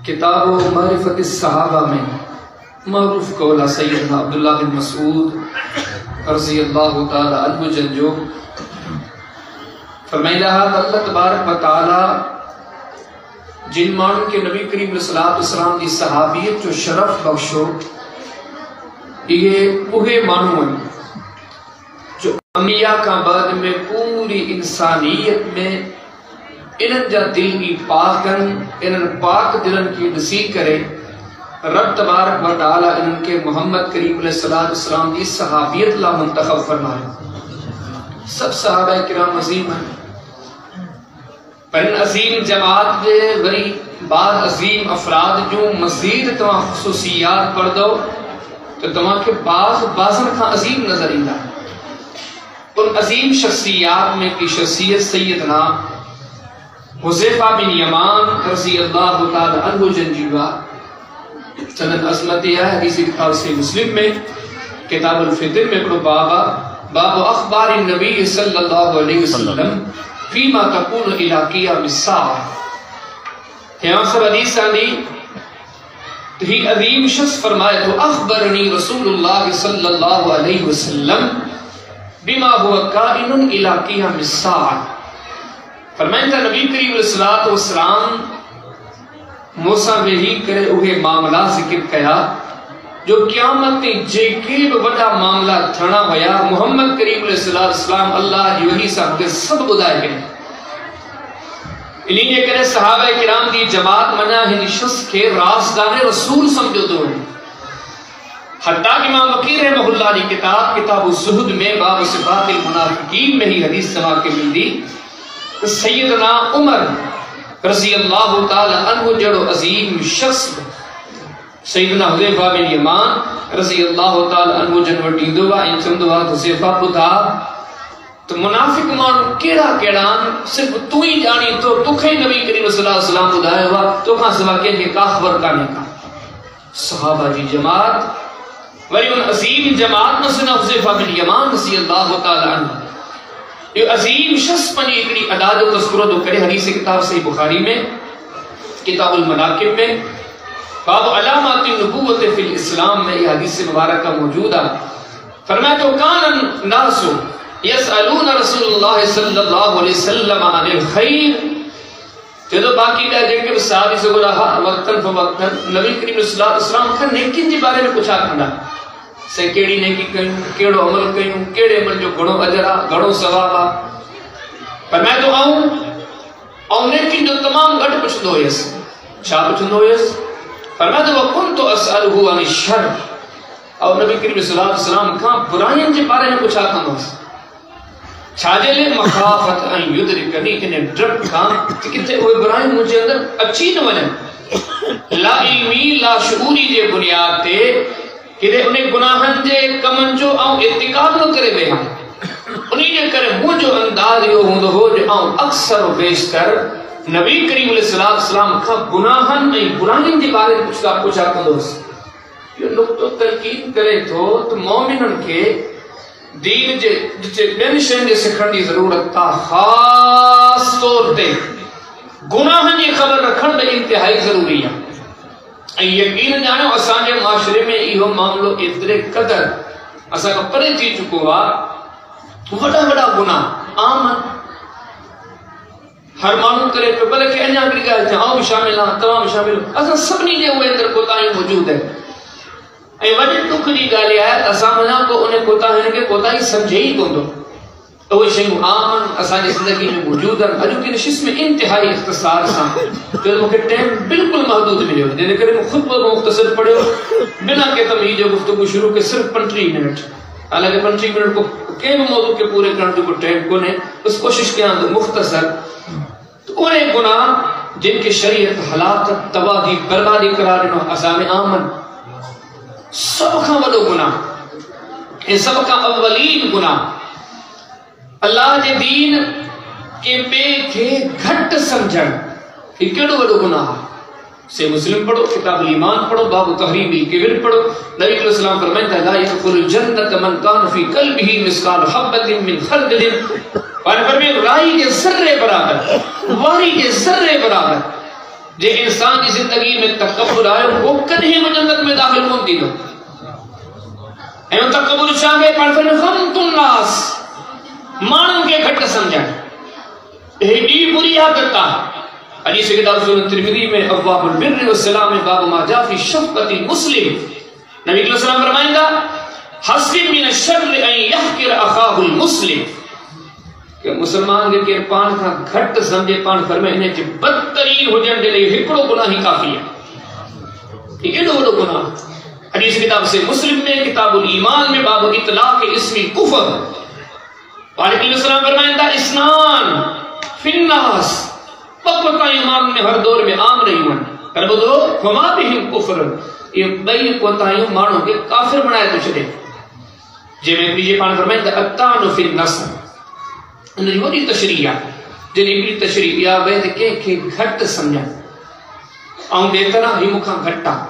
کتاب و معرفت الصحابہ میں معروف قول سیدنا عبداللہ بن مسعود رضی اللہ تعالی عنہ جنجو فرمائی رہا اللہ تبارک و تعالی جن مانوں کے نبی کریم صلی اللہ علیہ وسلم کی صحابیت جو شرف بخشو یہ وہی مانوں ہیں جو انبیاء کا بعد میں پوری انسانیت میں انہن جا دل کی پاکن انہن پاک دلن کی نصیب کرے رب تبارک و تعالی انہن کے محمد کریم علیہ السلام کی صحابیت لا منتخب فرمائے سب صحابہ کرام عظیم ہیں پر ان عظیم جماعت دے وری بعد عظیم افراد جو مزید تمام خصوصیات پڑھ دو تو تمام کے بازن کا عظیم نظر ہی ہے ان عظیم شخصیات میں کی شخصیت سیدنا حذیفہ بن یمان رضی اللہ تعالی عنہ جنجیوا سند عظمت ہے حدیث کتاب سے مسلم میں کتاب الفطر میں پڑھو باب اخبار النبی صلی اللہ علیہ وسلم فیما تکون الی قیام الساعہ یہاں سب حدیث آنی تو ہی عظیم شخص فرمائے تو اخبرنی رسول اللہ صلی اللہ علیہ وسلم بما ہوا کائن الی قیام الساعہ فرمائے تھا نبی کریم علیہ السلام موسیٰ میں ہی کرے اوہے معاملہ ذکر کیا جو قیامت جے کے بڑا معاملہ تھنا ہویا محمد کریم علیہ السلام اللہ جو ہی صاحب کے سب بدائے گئے انہیں یہ کرے صحابہ کرام کی جماعت منع ہی شخص کے رازدان رسول سمجھو دو ہیں حتیٰ کہ امام وقیر رحمہ اللہ کی کتاب الزہد میں باب صفات المنافقین میں ہی حدیث سما کے ملی سیدنا عمر رضی اللہ تعالی عنہ جڑو عظیم شخص سیدنا حذیفہ بن یمان رضی اللہ تعالی عنہ جنوٹی دعا انچندوا حذیفہ بدھا تو منافق مان کیڑا کیڑان صرف تو ہی جانی تو تکھے نبی کریم صلی اللہ علیہ وسلم بدھایا ہوا تو کہاں سوا کہ کا خبر کانے کا صحابہ جی جماعت ولی ان عظیم جماعت میں سنا حذیفہ بن یمان رضی اللہ تعالی عنہ یہ عظیم شخص پنی اتنی عداد و تذکرہ دو کرے حدیث کتاب صحیح بخاری میں کتاب المناقب میں باب علامات النبوت فی الاسلام میں یہ حدیث مبارکہ موجود ہے فرمایا تو کان الناس یسألون رسول اللہ صلی اللہ علیہ وسلم عن الخیر جدو باقی دا جن کے صحابی سے گولا وقتاً فوقتاً نبی کریم صلی اللہ علیہ وسلم کا نیکین جی بارے میں پوچھا کھڑا سے کیڑی نیکی کیوں کیڑو عمل کیوں کیڑے عمل جو گھڑوں اجرا گھڑوں ثوابا پر میں تو آؤں نیکی جو تمام گھٹ پچھندو ہوئیس چھا پچھندو ہوئیس پر میں تو وکن تو اسألہو عن الشر اور نبی کریم صلی اللہ علیہ وسلم کہاں برائیں جی بارے میں پوچھا کھڑا چھاجے لے مخافت ان یدرکنی کنہیں ڈر کھاں کہتے ہوئے برائیں مجھے اندر اچھی نہ بنے لا علمی لا شعوری جے بنیاد تے کہ انہیں گناہن جے کمن جو آؤں اتقاب نہ کرے بے ہم انہیں جے کرے وہ جو انداز یہ ہوندو ہو جو آؤں اکثر و بیشتر نبی کریم علیہ السلام کا گناہن نہیں برائیں جے بارے پوچھا کندو یہ نقطہ تلقین کرے تو مومنن کے دین جے بینشن جے سکھن دی ضرورت تا خاص طور تے گناہن جے خبر رکھن بے انتہائی ضروری ہے یقین جانو اساں جے معاشرے میں یہ معاملو اترے قدر اساں کا پرے تھی چکو ہوا بڑا بڑا گناہ عام ہر مانو کرے پہ بلے کہ انجا کری گیا ہے آؤ بھی شامل ہاں تمام بھی شامل ہوں اساں سب نہیں جے ہوئے اندر کوتاہی موجود ہے وجہ دکھ دی گالی ہے اساں منا کو انہیں کوتاہی کے کوتاہی سمجھے ہی کون دو تو وہ شنگو آمن اساں جے زندگی میں موجود ہے اجو کی نشست میں انتہائی اختصار ساں تو مجھے ٹائم بالکل محدود ملے ہو جیسے کرے خطبہ مختصر پڑھے ہو بنا کہ تمہیں جو گفتگو شروع کے صرف 15 منٹ حالانکہ 15 منٹ کو کئی موضوع کے پورے کرنے کو ٹائم کو نے اس کوشش کے اندر مختصر تو انہیں گناہ جن کے شریعت ہلاکت تباہی بربادی قرار انہوں اسام آمن سب کا بڑو گناہ یہ سب کا اولین گناہ اللہ جے دین کے بے کے گھٹ سمجھن یہ کیڑو بڑو گناہ سے مسلم پڑھو کتاب الایمان پڑھو باب تحریم الکبر پڑھو نبی علیہ السلام فرمائے لا يدخل الجنت من کان فی قلبہ مثقال حبۃ من خردل اور فرمائے رائی کے ذرے برابر واری کے ذرے برابر جے انسان کی زندگی میں تکبر آئے وہ کدھے جنت میں داخل کون تھی دو ایو تکبر چاہے پر پھر غمت الناس مانن کے گھٹ سمجھن ایڈی بری عادت حدیث کتاب سنن ترمذی میں ابواب البر والسلام میں باب ما جاء فی شفقت المسلم نبی علیہ السلام فرمائیں گا حسب من الشر ان يحقر اخاه المسلم کہ مسلمان کے پان کا گھٹ سمجھے پان فرمائے کہ بدترین ہو جن دے لئی ہکڑو گناہ ہی کافی ہے یہ ایڈو وڈو گناہ حدیث کتاب سے مسلم میں کتاب الایمان میں باب اطلاق اسم الکفر والد علیہ السلام فرمائیں گا اسنان فی الناس پکتا ایمان میں ہر دور میں عام رہی ہوں کر بدو فما بہم کفر یہ بئی کوتاہیوں مانو کے کافر بنائے تو چلے جے میں یہ پان فرمائیں گا اتان فی النصر انہوں نے وہی تشریح جن ایک تشریح یا وید کہ گھٹ سمجھا آؤں دیتنا ہی مکھا گھٹا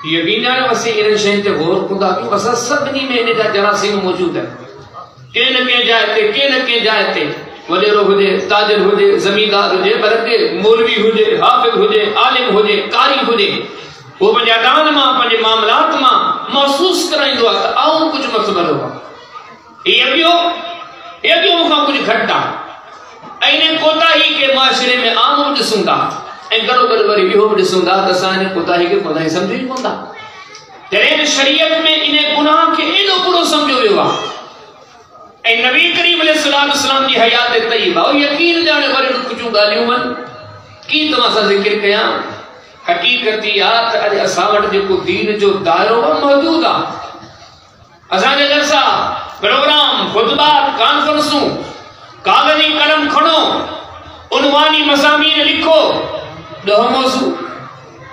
یقین جانے واسے انہیں شہن تے غور خدا کی واسا سبنی میں انہیں جراثیم موجود ہے کہ نہ کہ جائے وزیر ہو جائے تاجر ہو جائے زمیندار ہو جائے بلکہ مولوی ہو جائے حافظ ہو جائے عالم ہو جائے قاری ہو جائے وہ پنجا دان ماں پنجے معاملات ماں محسوس کرائیں دو آتا آؤں کچھ مقصبر ہوگا یہ کیوں مکھا کچھ گھٹا اینے کوتا ہی کے معاشرے میں عام ہو جسوں گا این کرو بروری بھی ہو جسوں گا دسانے کوتا ہی کے کوتا ہی سمجھو ہی کوتا تیرے شریعت میں انہیں گناہ کے ایدو پڑو سمجھو ہوئے اے نبی کریم علیہ السلام کی حیات طیبہ اور یقین جانے والے کچھوں گالیوں من کی تماسا ذکر کیا حقیقتیات اج اساوٹ جو کو دین جو دائروں پر موجود ہے اساں جو جلسہ پروگرام خطبات کانفرنسوں کاغذی قلم کھڑو عنوانی مضامین لکھو 10 موضوع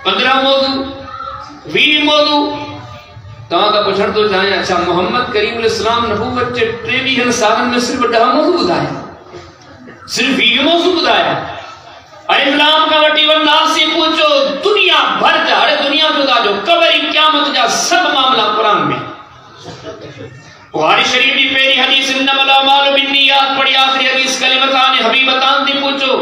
15 موضوع 20 موضوع تمہاں کا پوچھڑ تو جائیں اچھا محمد کریم علیہ السلام نبوت کے 23 سالن میں صرف 10 موضوع بتایا صرف 20 موضوع بتایا اسلام کا وٹی والناس سے پوچھو دنیا بھر جا ارے دنیا جو دا جو قبر قیامت جا سب معاملہ قرآن میں بخاری شریف کی پہلی حدیث انما الاعمال بالنیات پڑھی آخری حدیث کلمتان حبیبتان دی پوچھو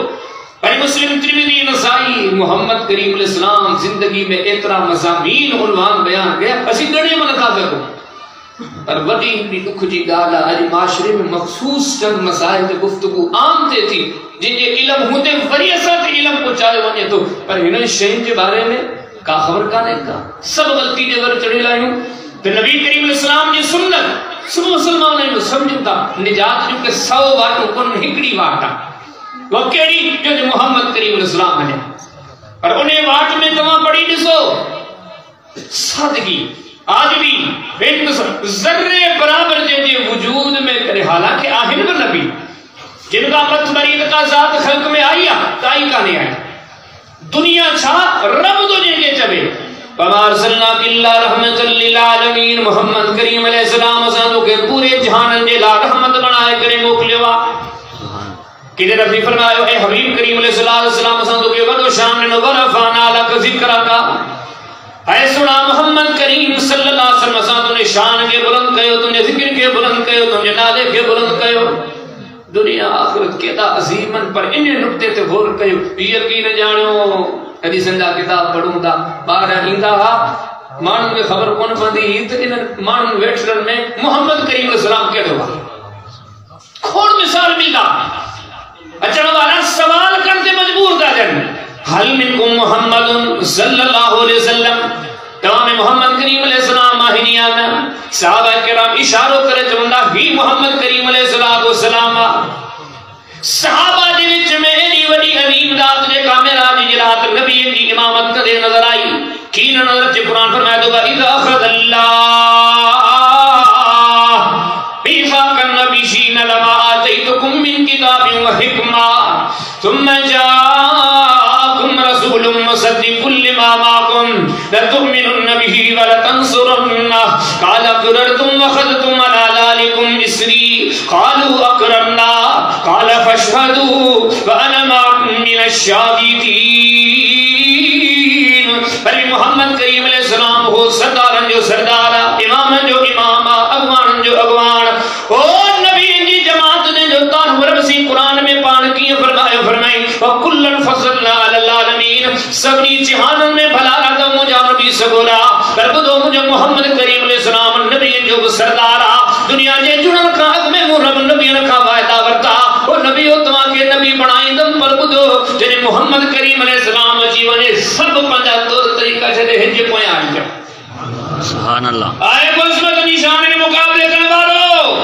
بھائی مسلم ترمذی نسائی محمد کریم علیہ السلام زندگی میں اتنا مضامین عنوان بیان گیا اسی گڑے میں نکا کرو پر وڈی بھی دکھ جی گالا اج معاشرے میں مخصوص چند مسائل تے گفتگو عام تے تھی جن کے علم ہوتے وری اسات علم پہنچائے ونے تو پر ہن شین کے بارے میں کا خبر کانے کا سب غلطی دے ور چڑھی لایوں تو نبی کریم علیہ السلام کی سنت سب مسلمانوں نے سمجھتا نجات جو کہ 100 واٹوں کن ہکڑی واٹا وہ کیڑی جو محمد کریم علیہ السلام ہے اور انہیں واٹ میں تمام پڑھی دسو سادگی آج بھی ذرے برابر جے وجود میں کرے حالانکہ آہن و نبی جن کا مت مرید کا ذات خلق میں آئی تائی کا نہیں آئی دنیا چھا رب دو جے چبے وَمَا أَرْسَلْنَاكَ إِلَّا رَحْمَةً لِلْعَالَمِينَ محمد کریم علیہ السلام اساں کے پورے جہان دے لا رحمت بنائے کرے موکلوا کہ ربی فرمایا اے حبیب کریم علیہ السلام اساں کے وڈو شان نو ورفعنا لک ذکرک اے سنا محمد کریم صلی اللہ علیہ وسلم اساں نے شان کے بلند کیو تم نے ذکر کے بلند کیو تم نے نالے کے بلند کیو دنیا آخرت کے دا عظیمن پر انہیں نقطے تے غور کیو یقین جانو حدیثن دا کتاب پڑھوں دا بارہ ہیندا مانن میں خبر کون پندی ہی تے انہاں مانن ویٹرن میں محمد کریم علیہ السلام کہڑے ہوا کھوڑ مثال ملدا اچھا والا سوال کرتے مجبور دا جن حل منکم محمد صلی اللہ علیہ وسلم تمام محمد کریم علیہ السلام ماہنی آنا صحابہ کرام اشاروں کرے چمندہ ہی محمد کریم علیہ السلام صحابہ دے وچ میری وڈی عظیم ذات دے کامل آج جلات نبی دی امامت کدے نظر آئی کی نظر چ قرآن فرمایا تو اذا اخذ اللہ میثاق النبیین لما آتیتکم من کتاب و حکمہ ثم جاءکم رسول مصدق لما معکم لتؤمنن به ولتنصرنہ قال اقررتم وخذتم على ذلكم اسری قالوا اقررنا قال فاشهدوا وانا معكم من الشاهدين بھلی محمد کریم علیہ السلام ہو سردارن جو سردارا امامن جو اماما اگوانن جو اگوان او نبی جی جماعت نے جو تان ورسی قرآن میں پان کیے فرمائی وَكُلًّا فَضَّلْنَا عَلَى الْعَالَمِينَ سبنی جہانوں میں بھلا رہا مجھا نبی سگولا پر بدو مجھے محمد کریم علیہ السلام نبی جو سردارا دنیا جے جڑن کا حق میں رب نبی رکھا وعدہ ورتا اور نبی اتما کے نبی بنائی دم پر بدو جنہیں محمد کریم علیہ السلام جیونے سب پنجا طور طریقہ چھتے ہنجے پوئیں آئی جا سبحان اللہ آئے کو عظمت نشان کے مقابلے کرنے والو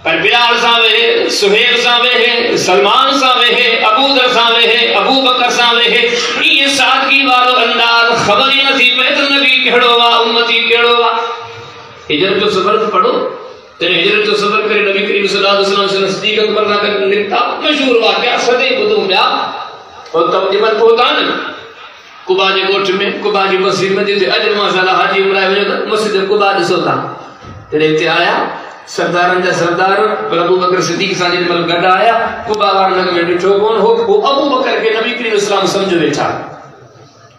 پر بلال ساوے ہے سہیب ساوے ہے سلمان ساوے ہے ابو ذر ساوے ہے ابو بکر ساوے ہے یہ سادگی والو انداز خبری نصیب ہے تو نبی کہڑو وا امتی کہڑو وا ہجرت جو صبر پڑھو تیرے ہجرت جو صبر کرے نبی کریم صلی اللہ علیہ وسلم سے نصدیق اکبر نہ کر لکھتا مشہور واقعہ صدی بدو بیا اور تب جمت پہتان قبا جے گوٹھ میں قبا جے مسجد میں جیسے اجر ماشاءاللہ حاجی عمرہ میں مسجد قبا جے سوتا تیرے تے آیا سردارن جا سردار پر ابو بکر صدیق ساجد مل گڈ آیا قبا وارنگ میں ڈٹھو کون ہو وہ ابو بکر کے نبی کریم اسلام سمجھو بیٹھا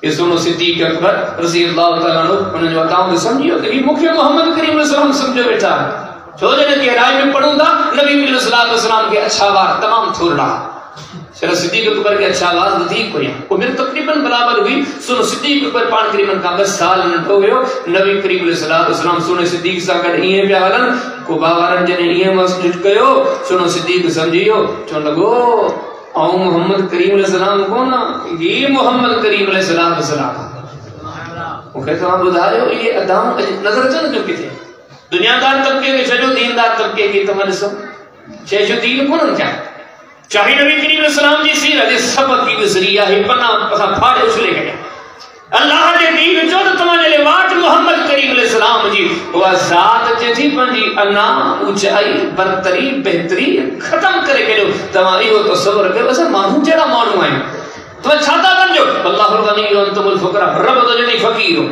اس دونوں صدیق اکبر رضی اللہ تعالیٰ عنہ انہوں نے بتاؤں سمجھو کہ مکھیہ محمد کریم اسلام سمجھو بیٹھا چھو جنے کی رائے میں پڑھوں گا نبی کریم صلی اللہ علیہ وسلم کے اچھا وار تمام تھوڑ رہا سر صدیق اکبر کے اچھا آواز ودیق ہوئی وہ میرے تقریباً برابر ہوئی سنو صدیق اکبر پان قریباً کا 10 سال نٹو گئے نبی کریم علیہ السلام سنو صدیق سا کر ایئے پہ آلن کو باوارن جنے ایئے مسجد گئے سنو صدیق سمجھیو چون لگو آؤ محمد کریم علیہ السلام کو نا یہ محمد کریم علیہ السلام وہ کہتا ہم بتا رہے ہو یہ ادام نظر چند جو کتے دنیا دار طبقے کے چھجو دیندار طبقے کی تمہارے سب چھجو دین کونن کیا چاہی نبی کریم علیہ السلام جی سیرہ جی سبق کی ذریعہ ہی پناہ پھاڑے اس لے گئے اللہ جے دین جو تمہارے لئے واٹ محمد کریم علیہ السلام جی وہ ذات جے تھی پنجی انا اونچائی برتری بہتری ختم کرے گئے تمہاری ہو تو صبر کرے ویسے مانو جڑا مانو آئے تو چھاتا بن جو اللہ الغنی انتم الفقرہ رب تو جنی فقیر ہو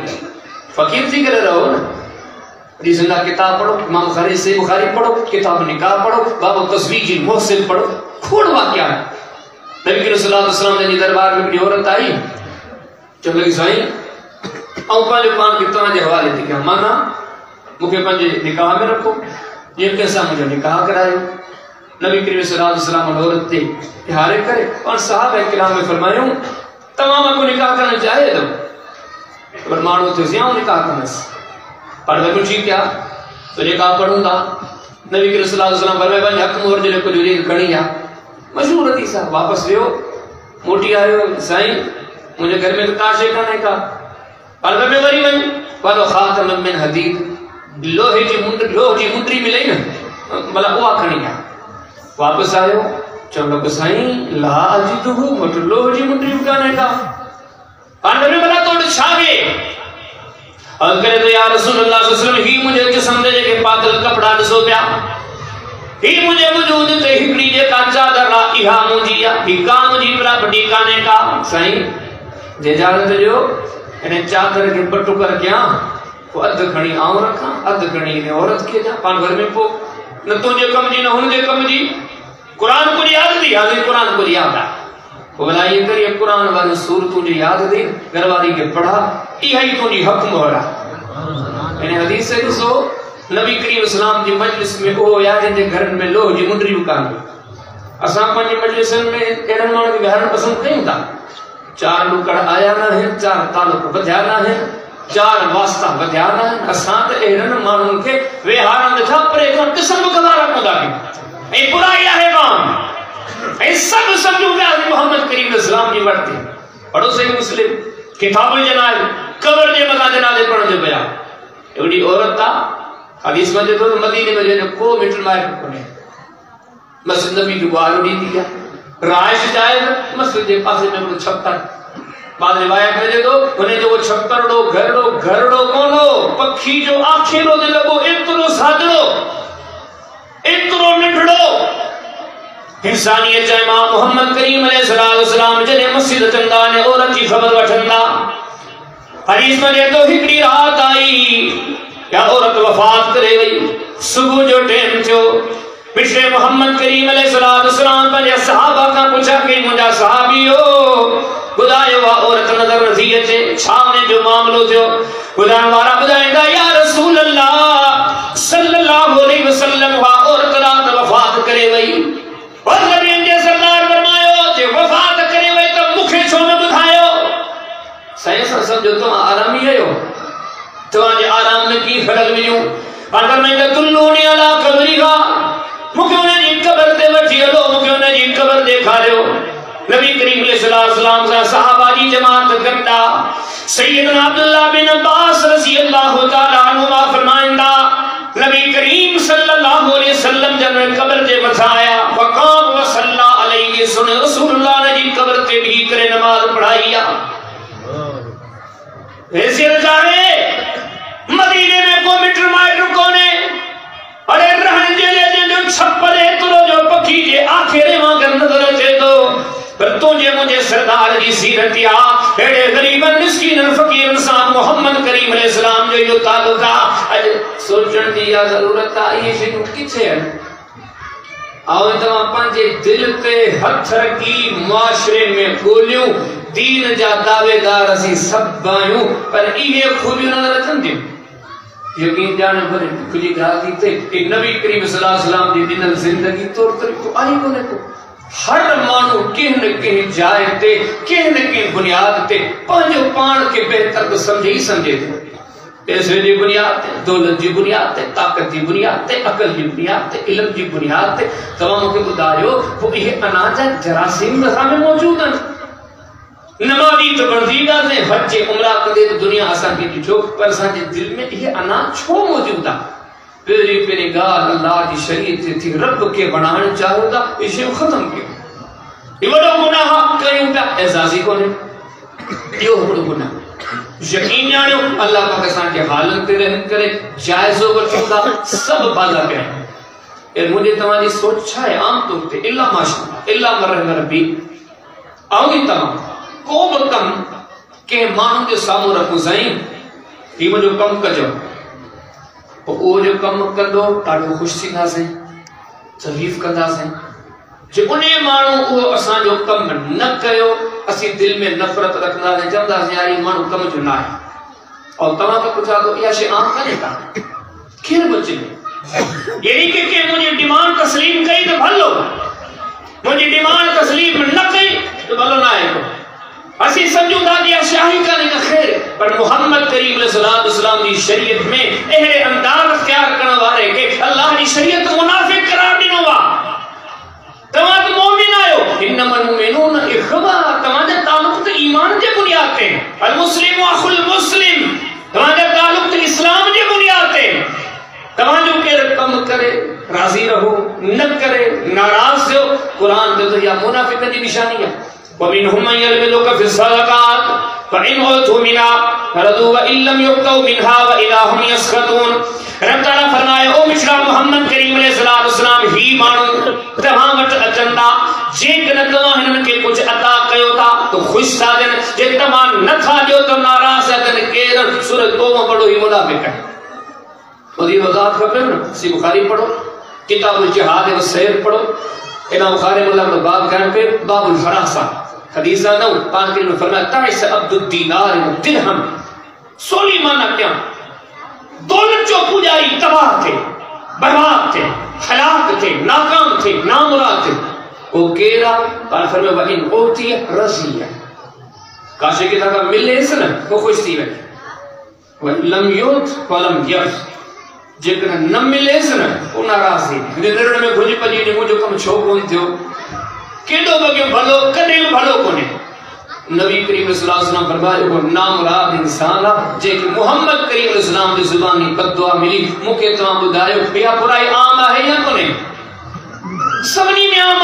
فقیر تھی کرے رہو نا حدیث اللہ کتاب پڑھو امام بخاری سے بخاری پڑھو کتاب نکاح پڑھو باب تزویج محسن پڑھو کھوڑ واقعہ ہے نبی کریم صلی اللہ علیہ وسلم نے دربار میں بڑی عورت آئی جو لگی سائیں او پانچ پان کی طرح جے حوالے تھی کہ مانا مکہ پانچ نکاح میں رکھو یہ کیسا مجھے نکاح کرائے نبی کریم صلی اللہ علیہ وسلم عورت تھی احارے کرے اور صحابہ کرام میں فرمائے ہوں تمام کو نکاح کرنا چاہے دو فرمانو تو زیاں نکاح کرنا سے پڑھ میں کچھ کیا تو نکاح پڑھوں گا نبی کریم صلی اللہ علیہ وسلم فرمائے بنی حکم اور جلے کو جوری کھڑی ہے مشہور حدیث ہے واپس لیو موٹی آئے ہو سائیں مجھے گھر میں کاشے کرنے کا پڑھ میں وری بنی والو خاتم من حدید لوہے جی منڈری ملے نا بلا وہ کھڑی ہے واپس آئے ہو چلو کو سائیں لا اجدہ مٹ لوہے جی منڈری بکانے کا پڑھ میں بلا توڑ چھاگے اور کرے تو یا رسول اللہ صلی اللہ علیہ وسلم ہی مجھے جسم دے کہ پاتل کپڑا دسو پیا ہی مجھے وجود تے ہکڑی جے کا چادر را ایہا مجھیا ہی کام جی پرا بڑی کانے کا سائیں جے جانت جو انہیں چادر کے بٹو کر کیا وہ ادھ گھڑی آؤں رکھا ادھ گھڑی انہیں عورت کے جا پان گھر میں پو نہ تجھے کم جی نہ ہن دے کم جی قرآن کو یاد دی حاضر قرآن کو یاد آ وہ بلا یہ کر یہ قرآن والی سور تجھے یاد دی گھر والی کے پڑھا یہ ہی تجھے حکم ہو رہا انہیں حدیث سے کسو نبی کریم اسلام جی مجلس میں او یا جن جے گھر میں لو جی منڈری بکان اساں پنجی مجلسن میں ایرن مانو کی بہرن پسند نہیں ہوتا 4 لکڑ آیا نہ ہے 4 تعلق بدھیا نہ ہے 4 واسطہ بدھیا نہ ہے اساں تے ایرن مانو کے وے ہارن دے تھا پر ایک قسم گوارا خدا کی اے برائی ہے کام اے سب سمجھو گیا محمد کریم اسلام جی ورتے پڑھو صحیح مسلم کتاب الجنائز قبر دے مزا جنازے پڑھو جو بیان ایوڑی عورت تھا حدیث میں جو مدینے میں جو کو میٹر مائر کونے مسجد نبی جو آلو دی دیا رائش جائے مسجد جے پاسے میں وہ چھپتر بعد روایت میں دے دو انہیں جو وہ چھپتر لو گھر لو کون ہو پکھی جو آنکھیں لو دے لگو اترو سادڑو اترو نٹڑو انسانیت جائے ماں محمد کریم علیہ السلام جنہیں مسجد چندانے عورت کی خبر وٹھندا حدیث میں دے دو ہکڑی رات آئی یا عورت وفات کرے گئی صبح جو ٹیم تھو پچھلے محمد کریم علیہ السلام پر یا صحابہ کا پوچھا کہ مجھا صحابی ہو خدایو وا عورت نظر رضیت چھاونے جو معاملو تھو خدا ہمارا بدائیں گا یا رسول اللہ صلی اللہ علیہ وسلم وا عورت رات وفات کرے گئی اور نبی جے سردار فرمایو کہ وفات کرے گئی تو مکھے چھو میں بدھایو سائنس سمجھو تم آرامی ہے ہو تو آج آرام میں کی فرق بھی ہوں اگر میں تلونی علا قبری کا مکیوں نے جی قبر دے بٹھی ہلو مکیوں نے جی قبر دیکھا رہے ہو نبی کریم علیہ السلام سے صحابہ جی جماعت کرتا سیدنا عبداللہ بن عباس رضی اللہ تعالیٰ عنہ فرمائندہ نبی کریم صلی اللہ علیہ وسلم جب قبر دے بتایا فقام و صلی علیہ سن رسول اللہ نے جی قبر تے بھی کرے نماز پڑھائیا ایسے رجاوے مدینے میں کو میٹر مائٹر کونے ارے رہن جلے جن جو چھپلے تلو جو پکی جے آخرے وہاں کا نظر چے دو پر تجھے مجھے سردار کی سیرت یا ایڈے غریباً مسکیناً فقیراً صاحب محمد کریم علیہ السلام جو یہ تعلقہ اج سوچن دیا ضرورت آئی شنو کچھے ہے آؤ تمام پانچے دل تے ہتھ رکی معاشرے میں گولیوں دین جا دعوے دار اسی سب بائیوں پر یہ خوبیوں نظر اچھن دیں یقین جانے پر کلی گھاتی تھے کہ نبی کریم صلی اللہ علیہ وسلم دی دن زندگی طور طریقہ آئی ہونے کو ہر مانو کہیں جائے تے کہیں بنیاد تے پانچوں پان کے بہتر کو سمجھے ہی سمجھے تھے پیسے دی بنیاد تے دولت دی بنیاد تے طاقت دی بنیاد تے عقل دی بنیاد تے علم دی بنیاد تے تمام کے بدایو وہ یہ اناجہ جراثیم نظام میں موجود ہیں نمازی تو بردیدہ سے بچے عمرہ قدے دنیا آسان کی جو پر سانجے دل میں یہ اناج چھو موجود ہے پیری پیری گال اللہ کی شریعت تھی رب کے بنانے چاہو تھا اسے ختم کیا یہ بڑا گناہ کریوں پہ اعزازی کو نہیں یہ بڑا گناہ یقین جانو اللہ پاکستان کے حالت پہ رحم کرے جائزوں پر چکتا سب بالا پہ ہے مجھے تمہاری سوچ ہے عام طور پہ اللہ ماشاءاللہ اللہ مرحم ربی آؤں تمام کو بکم کہ مانو کے سامو رکھو زائیں یہ مجھے کم کجو وہ جو کم کندو تاڑو خوش سینہ سے تحریف کندہ سے جو انہیں مانو وہ اسان جو کم نہ کہو اسی دل میں نفرت رکھنا ہے جمدہ سے یاری مانو کم جو نہ ہے اور تمام کا پوچھا تو یہ شے آن کرے گا کھیر بچے یعنی کہ مجھے ڈیمانڈ تسلیم کئی تو بھلو مجھے ڈیمانڈ تسلیم نہ کئی تو بھلو نہ ہے اسی سمجھو دا دیا شاہی کا نہیں خیر پر محمد کریم علیہ السلام دی شریعت میں اہلے انداز اختیار کرنے والے کہ اللہ دی شریعت منافق قرار نہیں ہوا تمام مومن آئے ہو انما المؤمنون اخوہ تمام تعلق تے ایمان دے بنیاد تے المسلم اخو المسلم تمام تعلق تے اسلام دے بنیاد تے تمام جو کہ کم کرے راضی رہو نہ کرے ناراض ہو قرآن دے تو یا منافق دی نشانی ہے وَمِنْهُمْ مَنْ يَلْمِزُكَ فِي الصَّدَقَاتِ فَإِنْ أُوتُوا مِنْهَا رَضُوا وَإِنْ لَمْ يُؤْتَوْا مِنْهَا وَإِذَا هُمْ يَسْخَطُونَ رب تعالیٰ فرمائے او مشرا محمد کریم علیہ السلام ہی مانو تہاں وٹ اچندا جے کن تواں ہنن کے کچھ عطا کیو تا تو خوش تھا جن جے تماں نہ تھا جو تو ناراض ہے تن کیر سورۃ توبہ پڑھو ہی منافق ہے تو یہ وضاحت خبر نا سی بخاری پڑھو کتاب الجہاد و سیر پڑھو امام بخاری اللہ نے باب کہنے پہ باب الفراسہ حدیثہ نو پاک میں فرمایا تعیس عبد الدینار و درہم سولی مانا کیا دولت جو پجاری تباہ تھے برباد تھے ہلاک تھے ناکام تھے نامراد تھے وہ کہہ رہا فرمایا وَإِنْ أُوتِيَ رَضِيَ کاشے کی طرح ملے اس نے وہ خوش تھی رہے وَإِنْ لَمْ يُؤْتَ وَلَمْ يَرْضَ جیکن نہ ملے اس نے وہ ناراض تھی نرڑ میں گھنی پجی نے مجھے کم چھو کون تھے کیدو بگے بھلو کدے بھلو کونے نبی کریم صلی اللہ علیہ وسلم فرمائے وہ نامراد انسان جے کہ محمد کریم علیہ السلام دی زبانی بددعا ملی مکے تمام بدایو یا برائی عام ہے یا کونے سبنی میں عام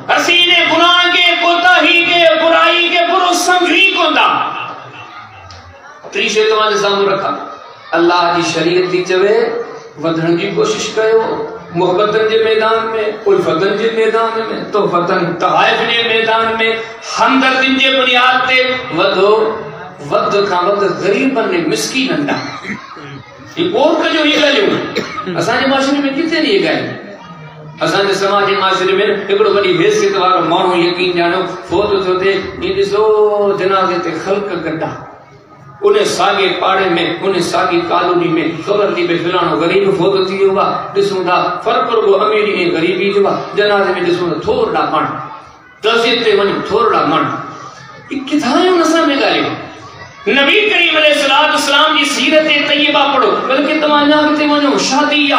حسین گناہ کے کوتاہی کے برائی کے پرو سمجھی کوندا تریشے تمہارے سامنے رکھا اللہ کی شریعت دی چوے ودھن کی کوشش کرو محبتن جے میدان میں الفتن جے میدان میں تحفتن تحائف جے میدان میں ہمدردن جے بنیاد تے ودھو ود کا ود غریب بننے مسکین انڈا یہ اور کا جو یہ گئے اساں جے معاشرے میں کتنے یہ گئے اساں جے سماجی معاشرے میں ایکڑو بڑی حیثیت وارو مانو یقین جانو فوت ہوتے یہ دسو جنازے تے خلق گڈا انہیں ساگے پاڑے میں انہیں ساگی کالونی میں خبر دی بے فلانو غریب فوت ہوتی ہوگا جسوں دا فرپر کو امیری نے غریبی جوا جنازے میں جسوں دا تھوڑا من تحصیل تے ونی تھوڑا من کتھائیں نسا میں گالے نبی کریم علیہ السلام کی سیرت طیبہ پڑھو بلکہ تمہاں آگتے ونو شادی یا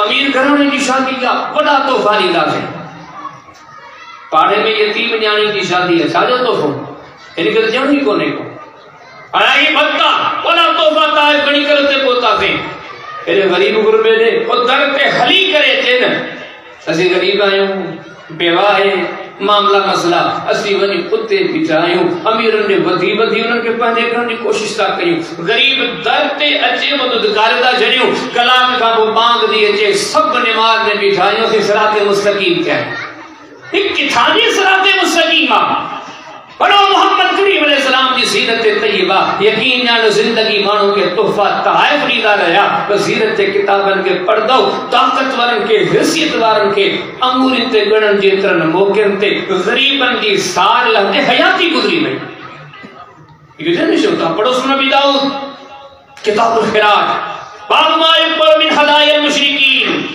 امیر گھرانے کی شادی یا بڑا تحفہ نہیں لازم پاڑے میں یتیم جانی کی شادی ہے ساجو تحفہ یعنی کہ جانی کو نہیں کو آئی بتا بڑا تحفہ تائف گھنی کرتے پوتا تھے میرے غریب غربے دے وہ درتے حلی کرے تھے نا اسی غریب آئے ہوں بیوہ ہے معاملہ مسئلہ اسی ونی کتے بچائیں امیرن نے بدھی انہوں کے پہنے کرنے کی کوشش تا کریوں غریب درتے اچھے مددکارے دا جنیوں کلام کا وہ بانگ دیئے چھے سب نماز میں بٹھائیوں سے صراط مستقیم کیا ہے ایک کتھانی صراط مستقیم پڑھو محمد کریم علیہ السلام کی سیرت طیبہ یقین جانو زندگی مانو کے تحفہ تحائف لیدہ رہا سیرت کتابن کے پڑھ دو طاقت ورن کے حیثیت ورن کے امورن تے گڑن جیترن موقعن تے غریبن کی سار لہتے حیاتی گزری میں یہ جنہی شوتا پڑھو سنہ بھی داؤد کتاب الخراج باب ما یکبر من حدائی المشرکین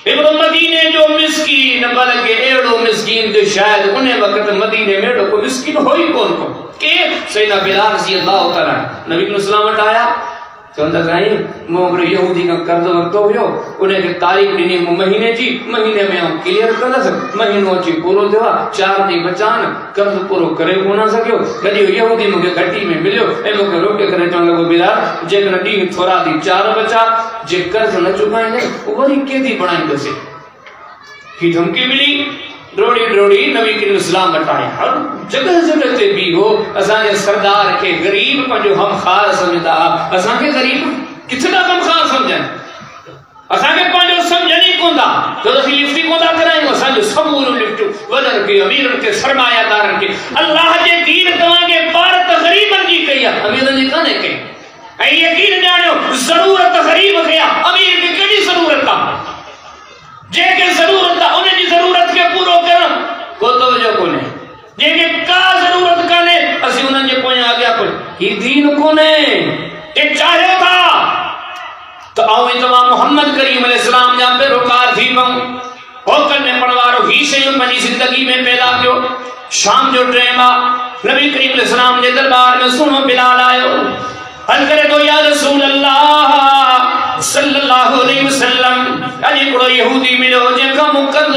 ابن مدینے جو مسکین بلکہ ایڑو مسکین دے شاید انہیں وقت مدینے میں ایڑو کو مسکین ہوئی کون کو کہ سیدہ بلال رضی اللہ تعالیٰ نبی علیہ السلام اٹھایا تو اندر کہیں موگر یہودی کا قرض وقت ہوئیو انہیں کہ تاریخ دینی مہینے جی مہینے میں ہم کلیر کرنا سکتے مہینوں چی پورو دیوا 4 دی بچانا قرض پورو کرے ہونا سکیو کدیو یہودی مجھے گھٹی میں ملیو اے مجھے روکے کرے چاہوں لگو بلال جے کنا ڈی تھوڑا دی 4 بچا جے قرض نہ چکائیں گے وہی کیتی بڑھائیں دسے کی دھمکی ملی ڈروڑی نبی کریم اسلام بٹائیں ہر جگہ جگہ تے بھی ہو اساں کے سردار کے غریب پر جو ہم خار سمجھتا اساں کے غریب کتنا ہم خار سمجھیں اساں کے پانچو سمجھنی کوندا تو دفی لفٹی کوندا کرائیں گے اساں جو سمور لفٹو ودر کے امیرن کے سرمایہ دارن کے اللہ جے دین تمہاں کے پارت غریبن کی کہیا امیرن جی کانے کہیں اے یقین جانو ضرورت غریب کہیا امیر کی کڑی ضرورت تھا جے کے ضرورت تھا انہیں جی ضرورت کے پورو کرن کو توجہ کو نہیں جے کے کا ضرورت کرنے اسی انہیں جے پوئیں آگیا کوئی یہ دین کو نہیں ایک چاہے تھا تو آؤ تمام محمد کریم علیہ السلام جہاں پہ رکار تھی پاؤں ہوکر میں پڑوارو ہی سے منی زندگی میں پیدا کیوں شام جو ٹریما نبی کریم علیہ السلام نے دربار میں سنو بلال آئے حل کرے تو یا رسول اللہ صلی اللہ علیہ وسلم اجی کڑو یہودی ملو جے کا مقرد